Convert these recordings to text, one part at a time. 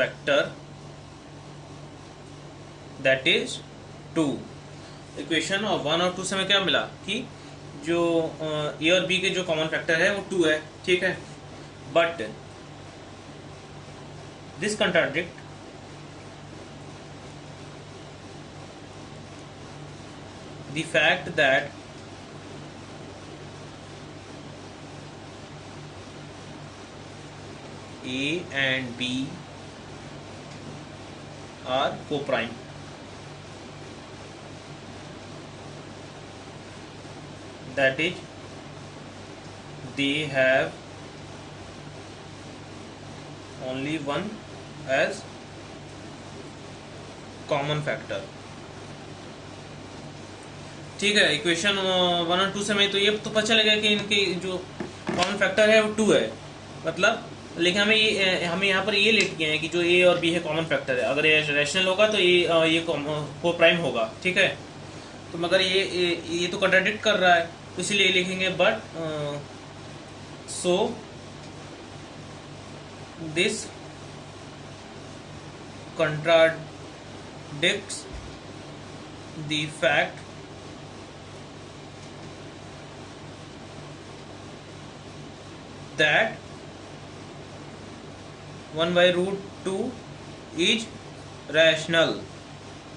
Factor that is 2। Equation और 1 और 2 से हमें क्या मिला कि जो ए और बी के जो कॉमन फैक्टर है वो 2 है, ठीक है। But this contradict the fact that A and B are co-prime. That is, they have only one as common factor। ठीक है, इक्वेशन 1 और 2 से हमें तो ये तो पता चलेगा कि इनके जो कॉमन फैक्टर है वो 2 है, मतलब, लेकिन हमें यहाँ पर ये लेट किया है कि जो ए और बी है कॉमन फैक्टर है। अगर ये रैशनल होगा तो ये को प्राइम होगा, ठीक है। तो मगर ये तो कंट्राडिक्ट कर रहा है, तो इसलिए लिखेंगे but so this contradicts the fact that 1/√2 is rational।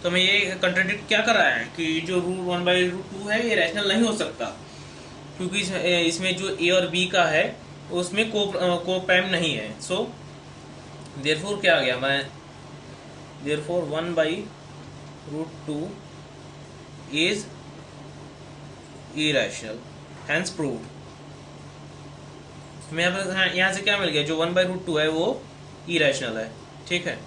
तो हमें ये कंट्राडिक्ट क्या कर रहा है कि जो रूट 1/√2 है ये रैशनल नहीं हो सकता, क्योंकि इसमें जो ए और बी का है उसमें को प्राइम नहीं है। सो देयरफॉर क्या आ गया, मैं therefore 1/√2 is irrational, hence proved. हमें यहाँ से क्या मिल गया, जो 1/√2 है वो इरेशनल है, ठीक है।